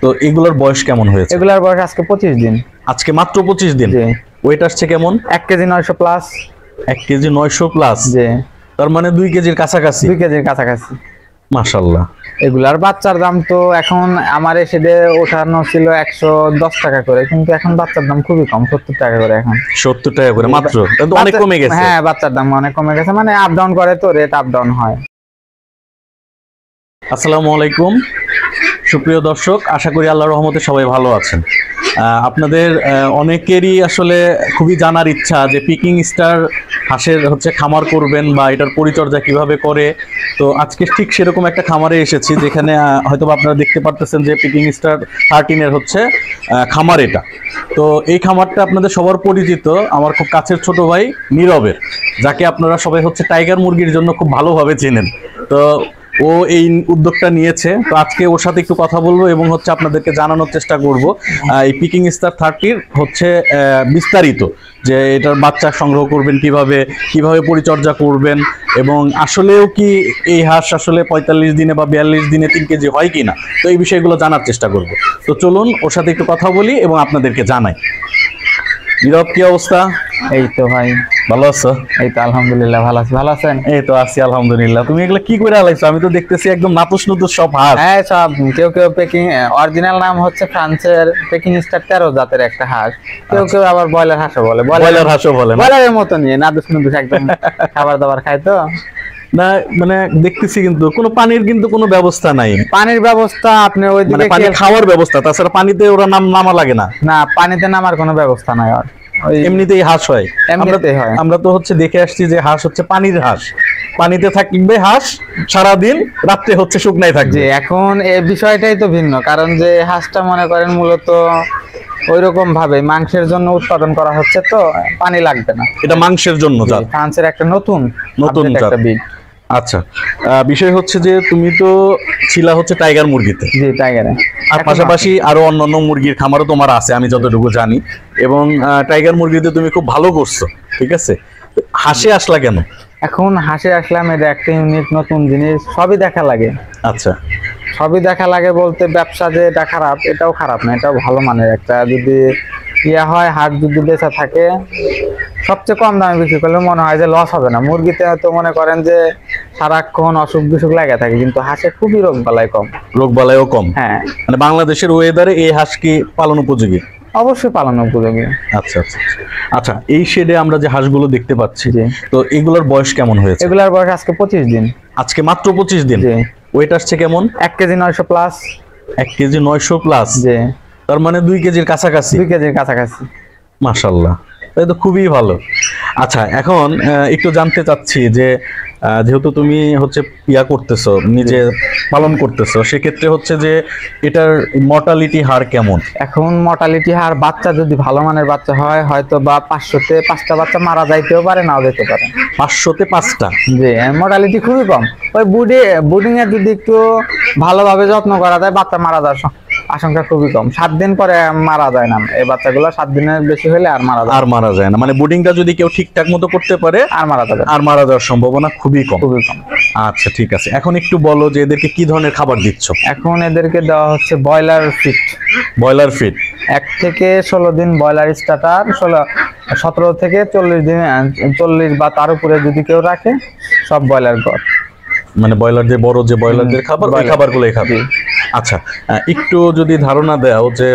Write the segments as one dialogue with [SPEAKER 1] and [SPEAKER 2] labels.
[SPEAKER 1] তো এগুলোর বয়স কেমন হয়েছে?
[SPEAKER 2] এগুলার বয়স আজকে 25 দিন।
[SPEAKER 1] আজকে মাত্র 25 দিন।
[SPEAKER 2] জি।
[SPEAKER 1] ওয়েট আসছে কেমন?
[SPEAKER 2] 1 কেজি 900 প্লাস।
[SPEAKER 1] 1 KG 900 plus.
[SPEAKER 2] জি।
[SPEAKER 1] তার মানে 2 কেজির কাছাকাছি।
[SPEAKER 2] 2 কেজির কাছাকাছি।
[SPEAKER 1] মাশাআল্লাহ।
[SPEAKER 2] এগুলার বাচ্চার দাম তো এখন আমার এসে ওঠানো ছিল 110 টাকা করে, কিন্তু এখন বাচ্চার দাম খুবই কম, 70 টাকা করে এখন।
[SPEAKER 1] 70 টাকা করে মাত্র? তো অনেক কমে গেছে।
[SPEAKER 2] হ্যাঁ, বাচ্চার দাম অনেক কমে গেছে, মানে আপ ডাউন করে তো, রেট আপ ডাউন হয়।
[SPEAKER 1] আসসালামু আলাইকুম সুপ্রিয় দর্শক, আশা করি আল্লাহর রহমতে সবাই ভালো আছেন। আপনাদের অনেকেরই আসলে খুবই জানার ইচ্ছা যে পিকিং স্টার হাঁসের খামার করবেন বা এটার পরিচর্যা কিভাবে করে। তো আজকে ঠিক সেরকম একটা খামারে এসেছি যেখানে হয়তো আপনারা দেখতে পারতেছেন যে পিকিং স্টার 13 এর খামার এটা। তো এই খামারটা আপনাদের সবার পরিচিত, আমার খুব কাছের ছোট ভাই নীরবের, যাকে আপনারা সবাই টাইগার মুরগির জন্য খুব ভালোভাবে চেনেন। তো ও এই উদ্যোগটা নিয়েছে। তো আজকে ওর সাথে একটু কথা বলবো এবং আপনাদেরকে জানানোর চেষ্টা করব এই পিকিং স্টার 30 বিস্তারিত, যে এটার বাচ্চা সংগ্রহ করবেন কিভাবে, কিভাবে পরিচর্যা করবেন, এবং আসলেও কি এই হাঁস আসলে 45 দিনে বা 42 দিনে 3 কেজি হয় কিনা। তো এই বিষয়গুলো জানার চেষ্টা করব। তো চলুন ওর সাথে একটু কথা বলি এবং আপনাদেরকে জানাই। নীরব, কি অবস্থা?
[SPEAKER 2] এই তো ভাই
[SPEAKER 1] ভালো আছো?
[SPEAKER 2] এই তো আলহামদুলিল্লাহ ভালো আছি। ভালো আছেন?
[SPEAKER 1] এই তো আছি আলহামদুলিল্লাহ। তুমি এগুলা কি করে আলাইছো? আমি তো দেখতেছি একদম নাতুস নুতুস সব হাঁস।
[SPEAKER 2] হ্যাঁ, সব কেউ পেকিং, অরিজিনাল নাম হচ্ছে ফ্রান্সের পিকিং স্টার 13 জাতের একটা হাঁস। কেউ আবার ব্রয়লার হাঁসও বলে।
[SPEAKER 1] ব্রয়লার হাঁসও বলে?
[SPEAKER 2] ব্রয়লারের মতো নিয়ে নাদুস নুদুস একদম খাবার দাবার খায় তো
[SPEAKER 1] না, মানে দেখতেছি কিন্তু কোনো পানির কিন্তু কোনো ব্যবস্থা নাই।
[SPEAKER 2] পানির ব্যবস্থা আপনি ওইদিকে
[SPEAKER 1] পানি খাওয়ার ব্যবস্থা, তাছাড়া পানিতে ওরা নামা লাগে না।
[SPEAKER 2] না, পানিতে নামার কোনো ব্যবস্থা নাই। আর
[SPEAKER 1] এমনিতেই হাঁস হয়।
[SPEAKER 2] এমনিতেই হয়।
[SPEAKER 1] আমরা তো দেখে আসছি যে হাঁস পানির হাঁস, পানিতে থাকবে হাঁস সারাদিন, রাত্রে শুকনায় থাকবে।
[SPEAKER 2] এখন এই বিষয়টাই তো ভিন্ন, কারণ যে হাঁসটা মনে করেন মূলত ওইরকম ভাবে মাংসের জন্য উৎপাদন করা হচ্ছে, তো পানি লাগবে না।
[SPEAKER 1] এটা মাংসের জন্য জাত,
[SPEAKER 2] ফ্রান্সের একটা নতুন
[SPEAKER 1] জাত। আচ্ছা, বিষয় যে তুমি তো ছিলা টাইগার মুরগিতে।
[SPEAKER 2] জি, টাইগারে।
[SPEAKER 1] আর পাশাপাশি আরো অন্যান্য মুরগির খামারও তোমার আছে আমি যতটুকু জানি, এবং টাইগার মুরগিতে তুমি খুব ভালো করছো, ঠিক আছে। হাঁসে আসলা কেন?
[SPEAKER 2] এখন হাঁসে আসলাম, এটা একটা ইউনিক নতুন জিনিস, সবই দেখা লাগে।
[SPEAKER 1] আচ্ছা,
[SPEAKER 2] সবই দেখা লাগে বলতে ব্যবসা যে এটা খারাপ, এটাও খারাপ না, এটাও ভালো মানের একটা। যদি হয় হাট যদি বেচা থাকে, সবচেয়ে কম দামে বিক্রি করলে মনে হয় যে লস হবে না। মুরগিতে হয়তো মনে করেন যে সারাক্ষণ অসুখ বিসুখ লাগে থাকে, কিন্তু হাঁসে খুবই রোগ বালাই কম।
[SPEAKER 1] রোগ বালাইও কম।
[SPEAKER 2] হ্যাঁ,
[SPEAKER 1] মানে বাংলাদেশের ওয়েদারে এই হাঁস কি পালন উপযোগী?
[SPEAKER 2] অবশ্যই পালন উপযোগী।
[SPEAKER 1] আচ্ছা আচ্ছা আচ্ছা, এই শেডে আমরা যে হাঁসগুলো দেখতে পাচ্ছি, তো এগুলোর বয়স কেমন হয়েছে?
[SPEAKER 2] এগুলার বয়স আজকে 25 দিন।
[SPEAKER 1] আজকে মাত্র 25 দিন। ওয়েট আসছে কেমন?
[SPEAKER 2] 1 কেজি 900 প্লাস।
[SPEAKER 1] 1 KG 900 plus.
[SPEAKER 2] জি।
[SPEAKER 1] তার মানে 2 কেজির কাছাকাছি।
[SPEAKER 2] 2 কেজির কাছাকাছি।
[SPEAKER 1] মাশাআল্লাহ, তাই তো খুবই ভালো। আচ্ছা, এখন একটু জানতে চাচ্ছি যে যেহেতু তুমি করতেছো, নিজে পালন করতেছো, সেক্ষেত্রে যে এটার মর্টালিটি হার কেমন?
[SPEAKER 2] এখন মর্টালিটি হার, বাচ্চা যদি ভালো মানের বাচ্চা হয়, হয়তো বা 500-তে 5টা বাচ্চা মারা যাইতেও পারে, নাও যেতে পারে।
[SPEAKER 1] 500-তে 5টা?
[SPEAKER 2] জি, মর্টালিটি খুবই কম। ওই বুডিং এর যদি একটু ভালোভাবে যত্ন করা যায়, বাচ্চা মারা যাওয়ার আশঙ্কা খুবই কম। 7 দিন পরে মারা যায় না এই বাচ্চাগুলো। 7 দিনের বেশি হলে আর মারা যায় না।
[SPEAKER 1] মানে বুডিংটা যদি কেউ ঠিকঠাক মতো করতে পারে আর মারা যাওয়ার সম্ভাবনা খুবই কম। আচ্ছা, ঠিক আছে। এখন একটু বলো যে এদেরকে কি ধরনের খাবার দিচ্ছ?
[SPEAKER 2] এখন এদেরকে দেওয়া হচ্ছে ব্রয়লার ফিড।
[SPEAKER 1] ব্রয়লার ফিড
[SPEAKER 2] 1 থেকে 16 দিন ব্রয়লার স্টার্টার, 17 থেকে 40 দিন, 40 বা তার উপরে যদি কেউ রাখে, সব ব্রয়লার গড়।
[SPEAKER 1] মানে ব্রয়লার যে বড় যে ব্রয়লারদের খাবার, ওই খাবারগুলোই খাবে। আচ্ছা, একটু যদি ধারণা দাও যে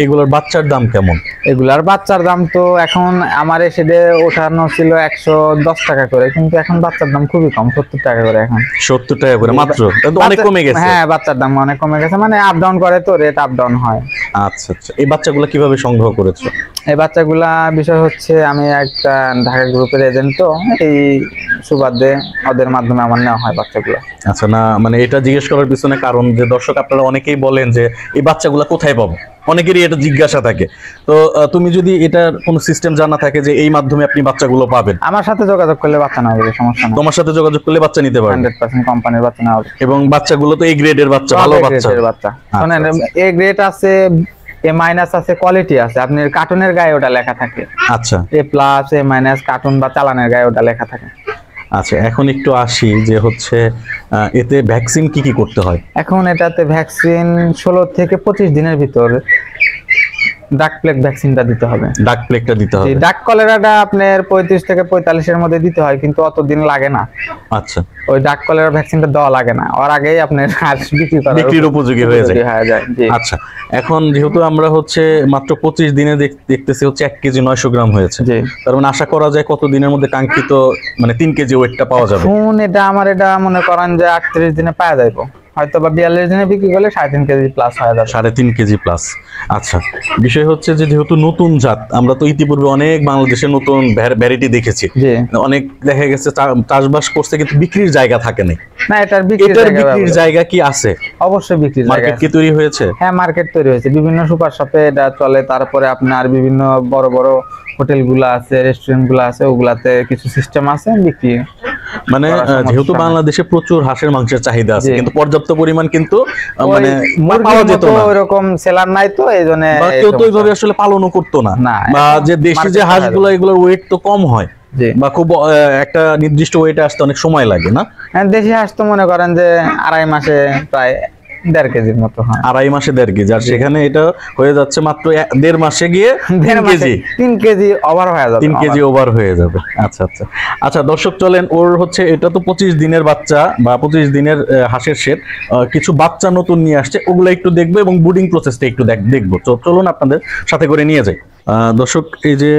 [SPEAKER 1] এগুলোর বাচ্চার দাম কেমন?
[SPEAKER 2] এগুলার বাচ্চার দাম তো এখন আমার এসে ওঠানো ছিল 110 টাকা করে, কিন্তু এখন বাচ্চার দাম খুবই কম, 70 টাকা করে এখন।
[SPEAKER 1] 70 টাকা করে মাত্র? অনেক কমে গেছে।
[SPEAKER 2] হ্যাঁ, বাচ্চার দাম অনেক কমে গেছে, মানে আপ ডাউন করে তো, রেট আপ ডাউন হয়।
[SPEAKER 1] আচ্ছা আচ্ছা, এই বাচ্চাগুলো কিভাবে সংগ্রহ করেছো?
[SPEAKER 2] এই বাচ্চাগুলা বিষয় আমি একটা ঢাকা গ্রুপের এজেন্ট, তো এই সুবাদে ওদের মাধ্যমে আমার নেওয়া হয় বাচ্চাগুলো।
[SPEAKER 1] আচ্ছা, না মানে এটা জিজ্ঞেস করার পিছনে কারণ যে দর্শক আপনারা অনেকেই বলেন যে এই বাচ্চাগুলো কোথায় পাবো, অনেকেরই এটা জিজ্ঞাসা থাকে। তো তুমি যদি এটার কোনো সিস্টেম জানা থাকে যে এই মাধ্যমে আপনি বাচ্চাগুলো পাবেন,
[SPEAKER 2] আমার সাথে যোগাযোগ করলে বাচ্চা নেওয়া হবে, সমস্যা নেই।
[SPEAKER 1] তোমার সাথে যোগাযোগ করলে বাচ্চা নিতে পারবে?
[SPEAKER 2] 100% কোম্পানির বাচ্চা নেওয়া হবে। এবং
[SPEAKER 1] বাচ্চাগুলো তো এই গ্রেডের বাচ্চা, ভালো বাচ্চা।
[SPEAKER 2] শুনেন, এ গ্রেড আছে, এ মাইনাস আছে, কোয়ালিটি আছে। আপনার কার্টুনের গায়ে ওটা লেখা থাকে।
[SPEAKER 1] আচ্ছা,
[SPEAKER 2] এ প্লাস, এ মাইনাস, কার্টুন বা চালানের গায়ে ওটা লেখা থাকে।
[SPEAKER 1] আচ্ছা, এখন একটু আসি যে হচ্ছে এতে ভ্যাকসিন কি কি করতে হয়?
[SPEAKER 2] এখন এটাতে ভ্যাকসিন 16 থেকে 25 দিনের ভিতর ডাক প্লেগ ভ্যাকসিনটা দিতে হবে।
[SPEAKER 1] ডাক প্লেগটা দিতে হবে।
[SPEAKER 2] ডাক কলেরাটা আপনার 35 থেকে 45 এর মধ্যে দিতে হয়, কিন্তু অতদিন লাগে না।
[SPEAKER 1] আচ্ছা,
[SPEAKER 2] ওই ডাক কলেরা ভ্যাকসিনটা দেওয়া লাগে না, ওর আগেই আপনার হাঁস
[SPEAKER 1] বিক্রির উপযোগী হয়ে যায়।
[SPEAKER 2] জি।
[SPEAKER 1] আচ্ছা, এখন যেহেতু আমরা হচ্ছে মাত্র 25 দিনে দেখতেছি হচ্ছে 1 কেজি 900 গ্রাম হয়েছে,
[SPEAKER 2] জি।
[SPEAKER 1] তার মানে আশা করা যায় কত দিনের মধ্যে কাঙ্ক্ষিত মানে 3 কেজি ওয়েটটা পাওয়া যাবে?
[SPEAKER 2] এখন এটা মনে করেন যে 38 দিনে পাওয়া যাইবো, হয়তো বা 42 দিনে বিক্রি করলে 3.5 কেজি প্লাস হয়ে যাবে।
[SPEAKER 1] 3.5 কেজি প্লাস। আচ্ছা, বিষয় হচ্ছে যে যেহেতু নতুন জাত, আমরা তো ইতিপূর্বে অনেক বাংলাদেশে নতুন ভ্যারাইটি দেখেছি,
[SPEAKER 2] জি।
[SPEAKER 1] অনেক দেখা গেছে চাষবাস করতে কিন্তু বিক্রির জায়গা থাকে না।
[SPEAKER 2] না, এটার বিক্রির
[SPEAKER 1] জায়গা কি আছে?
[SPEAKER 2] অবশ্যই বিক্রির জায়গা
[SPEAKER 1] মার্কেট কি তৈরি হয়েছে?
[SPEAKER 2] হ্যাঁ, মার্কেট তৈরি হয়েছে, বিভিন্ন সুপার শপে এটা চলে। তারপরে আপনার বিভিন্ন বড় বড় হোটেল গুলা আছে, রেস্টুরেন্ট গুলা আছে, ওগুলাতে কিছু সিস্টেম আছে বিক্রি।
[SPEAKER 1] মানে যেহেতু বাংলাদেশে প্রচুর হাঁসের মাংসের চাহিদা আছে, কিন্তু পর্যাপ্ত পরিমাণ কিন্তু মানে পাওয়া যেত না,
[SPEAKER 2] ওইরকম সেলার নাই, তো এইজন্য
[SPEAKER 1] কেউ তো ওইভাবে আসলে পালনও করতো না। বা যে দেশি যে হাঁসগুলো, এগুলোর ওয়েট তো কম হয়, বা খুব একটা নির্দিষ্ট ওয়েটে আসতে অনেক সময় লাগে না?
[SPEAKER 2] হ্যাঁ, দেশি হাঁস তো মনে করেন যে 2.5 মাসে প্রায় 1.5 কেজির মতো হয়।
[SPEAKER 1] 2.5 মাসে 1.5 কেজি, আর সেখানে এটা হয়ে যাচ্ছে মাত্র 1.5 মাসে গিয়ে
[SPEAKER 2] 3 কেজি ওভার হয়ে যাবে।
[SPEAKER 1] 3 কেজি ওভার হয়ে যাবে। আচ্ছা আচ্ছা আচ্ছা, দর্শক চলেন, ওর হচ্ছে এটা তো 25 দিনের বাচ্চা বা 25 দিনের হাঁসের শেড, কিছু বাচ্চা নতুন নিয়ে আসছে, ওগুলো একটু দেখবো এবং ব্রুডিং প্রসেসটা একটু দেখবো। তো চলুন আপনাদের সাথে করে নিয়ে যাই। দর্শক, এই যে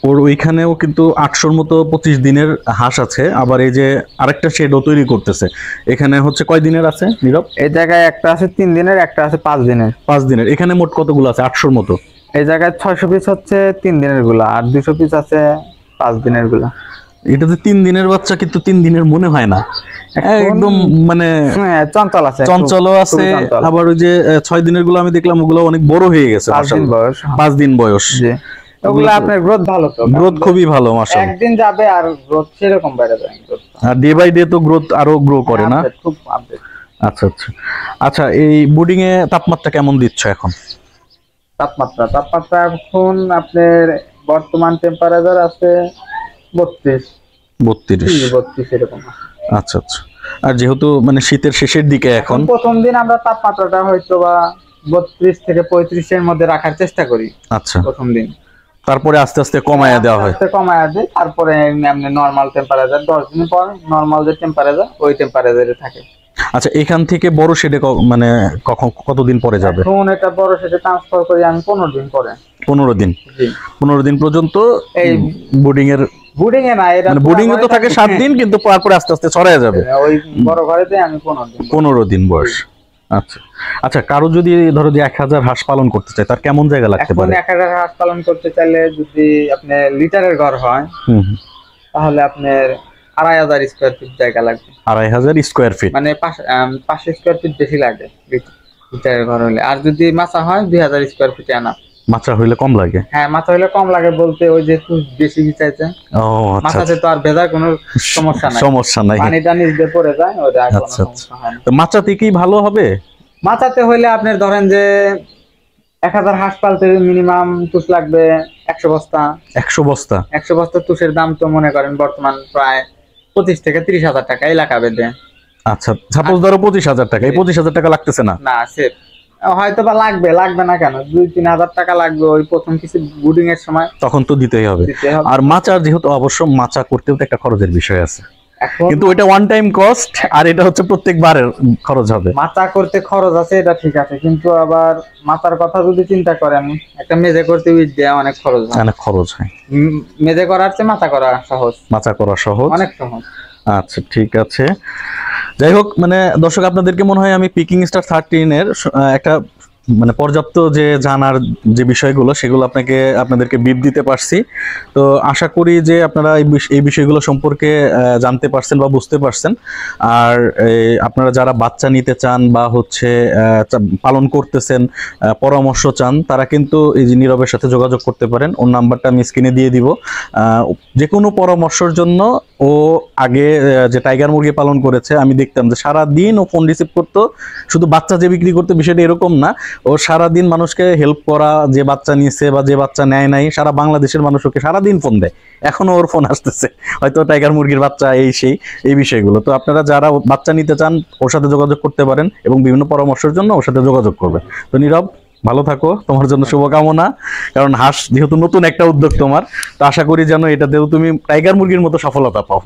[SPEAKER 1] ওর ওইখানেও কিন্তু 800-র মতো 25 দিনের হাঁস আছে, আবার এই যে আরেকটা শেডও তৈরি করতেছে। এখানে হচ্ছে কয় দিনের আছে নীরব?
[SPEAKER 2] এই জায়গায় একটা আছে 3 দিনের, একটা আছে 5 দিনের।
[SPEAKER 1] 5 দিনের। এখানে মোট কতগুলো আছে? 800-র মতো।
[SPEAKER 2] এই জায়গায় 600 পিস হচ্ছে 3 দিনের গুলা, আর 200 পিস আছে 5 দিনের গুলা।
[SPEAKER 1] এটাতে 3 দিনের বাচ্চা, কিন্তু 3 দিনের মনে হয় না, একদম মানে
[SPEAKER 2] চঞ্চল আছে,
[SPEAKER 1] চঞ্চলও আছে। আবার ওই যে 6 দিনের গুলো আমি দেখলাম, ওগুলো অনেক বড় হয়ে গেছে।
[SPEAKER 2] 5 দিন বয়স।
[SPEAKER 1] 5 দিন বয়স।
[SPEAKER 2] ওগুলো আপনার গ্রোথ ভালো, তো
[SPEAKER 1] গ্রোথ খুবই ভালো মাশাআল্লাহ।
[SPEAKER 2] একদিন যাবে আর গ্রোথ সেরকম বেড়ে যাবে,
[SPEAKER 1] আর ডে বাই ডে তো গ্রোথ আরো গ্রো করে না?
[SPEAKER 2] খুব আপডেট।
[SPEAKER 1] আচ্ছা আচ্ছা আচ্ছা, এই ব্রুডিং এ তাপমাত্রা কেমন দিচ্ছ এখন?
[SPEAKER 2] তাপমাত্রা এখন আপনার বর্তমান টেম্পারেচার আছে 32 এরকম।
[SPEAKER 1] আচ্ছা আচ্ছা, আর যেহেতু মানে শীতের শেষের দিকে এখন
[SPEAKER 2] প্রথম দিন আমরা তাপমাত্রাটা হয়তো বা 32 থেকে 35 এর মধ্যে রাখার চেষ্টা করি।
[SPEAKER 1] আচ্ছা,
[SPEAKER 2] প্রথম দিন,
[SPEAKER 1] তারপরে আস্তে আস্তে কমায়া দেওয়া হয়।
[SPEAKER 2] কমায়া দেয়, তারপরে এমনি নরমাল টেম্পারেচার 10 দিন পর নরমাল যে টেম্পারেচার, ওই টেম্পারেচারে থাকে।
[SPEAKER 1] আচ্ছা, এখান থেকে বড় শেডে মানে কতদিন পরে যাবে?
[SPEAKER 2] এখন এটা বড় শেডে ট্রান্সফার করি আমি 15 দিন পরে।
[SPEAKER 1] 15 দিন? জি, 15 দিন পর্যন্ত এই ব্রুডিং এ না, এটা মানে ব্রুডিং এ তো থাকে 7 দিন, কিন্তু তারপরে আস্তে আস্তে ছড়ায় যাবে।
[SPEAKER 2] ওই বড় ঘরেতে আমি
[SPEAKER 1] 15 দিন বয়স। আচ্ছা আচ্ছা, কারো যদি ধরো যে 1000 হাঁস পালন করতে চায়, তার কেমন জায়গা লাগতে পারে?
[SPEAKER 2] 1000 হাঁস পালন করতে চাইলে যদি আপনি লিটারের ঘর হয়, তাহলে আপনার 2500 স্কয়ার ফিট জায়গা লাগবে।
[SPEAKER 1] 2500 স্কয়ার ফিট, মানে
[SPEAKER 2] 500 স্কয়ার ফিট বেশি লাগে লিটারের ঘর হলে। আর যদি মাচা হয় 2000 স্কয়ার ফিটে আনা।
[SPEAKER 1] মাচা হইলে কম লাগে?
[SPEAKER 2] হ্যাঁ, মাচা হইলে কম লাগে বলতে ওই যে একটু বেশি বিছাইছে।
[SPEAKER 1] ও আচ্ছা,
[SPEAKER 2] মাচাতে তো আর ভেজার কোনো সমস্যা নাই, পানিটা নিচ দিয়ে পড়ে যায়, ওটা আর কোনো সমস্যা হয় না।
[SPEAKER 1] তো মাচাতে কি ভালো হবে?
[SPEAKER 2] মাচাতে হইলে আপনি ধরেন যে 1000 হাঁস পালতে মিনিমাম তুষ লাগবে 100 বস্তা।
[SPEAKER 1] 100 বস্তা?
[SPEAKER 2] 100 বস্তা তুষের দাম তো মনে করেন বর্তমান প্রায় 25 থেকে 30,000 টাকা এলাকা বেঁধে।
[SPEAKER 1] আচ্ছা, সাপোজ ধরো 25,000 টাকা, এই 25,000 টাকা লাগতেছে না?
[SPEAKER 2] না, সে হয়তো বা লাগবে না কেন, 2-3 হাজার টাকা লাগবে ওই প্রথম কিছু ব্রুডিং এর সময়,
[SPEAKER 1] তখন তো দিতেই হবে। আর মাচার যেহেতু অবশ্য মাচা করতেও তো একটা খরচের বিষয় আছে, কিন্তু ওইটা ওয়ান টাইম কস্ট, আর এটা হচ্ছে প্রত্যেকবারের খরচ হবে।
[SPEAKER 2] মাচা করতে খরচ আছে, এটা ঠিক আছে, কিন্তু আবার মাচার কথা যদি চিন্তা করেন, একটা মেজে করতে অনেক খরচ হয়। মেজে করার চেয়ে মাচা করা সহজ।
[SPEAKER 1] মাচা করা সহজ,
[SPEAKER 2] অনেক সহজ।
[SPEAKER 1] আচ্ছা ঠিক আছে, যাই হোক, মানে দর্শক আপনাদেরকে মনে হয় আমি পিকিং স্টার 13 এর একটা মানে পর্যাপ্ত যে জানার যে বিষয়গুলো, সেগুলো আপনাদেরকে বিপ দিতে পারছি। তো আশা করি যে আপনারা এই বিষয়গুলো সম্পর্কে জানতে পারছেন বা বুঝতে পারছেন। আর আপনারা যারা বাচ্চা নিতে চান বা হচ্ছে পালন করতেছেন, পরামর্শ চান, তারা কিন্তু এই যে নীরবের সাথে যোগাযোগ করতে পারেন। ওর নাম্বারটা আমি স্ক্রিনে দিয়ে দিব। যে কোনো পরামর্শের জন্য, ও আগে যে টাইগার মুরগি পালন করেছে, আমি দেখতাম যে সারাদিন ও ফোন রিসিভ করতো, শুধু বাচ্চা যে বিক্রি করতো বিষয়টা এরকম না, ও সারাদিন মানুষকে হেল্প করা, যে বাচ্চা নিয়েছে বা যে বাচ্চা নেয় নাই, সারা বাংলাদেশের মানুষ ওকে সারাদিন ফোন দেয়, এখনো ওর ফোন আসতেছে, হয়তো টাইগার মুরগির বাচ্চা এই সেই এই বিষয়গুলো। তো আপনারা যারা বাচ্চা নিতে চান ওর সাথে যোগাযোগ করতে পারেন এবং বিভিন্ন পরামর্শের জন্য ওর সাথে যোগাযোগ করবেন। তো নীরব, ভালো থাকো, তোমার জন্য শুভকামনা। কারণ হাঁস যেহেতু নতুন একটা উদ্যোগ তোমার, তো আশা করি যেন এটাতেও তুমি টাইগার মুরগির মতো সফলতা পাও।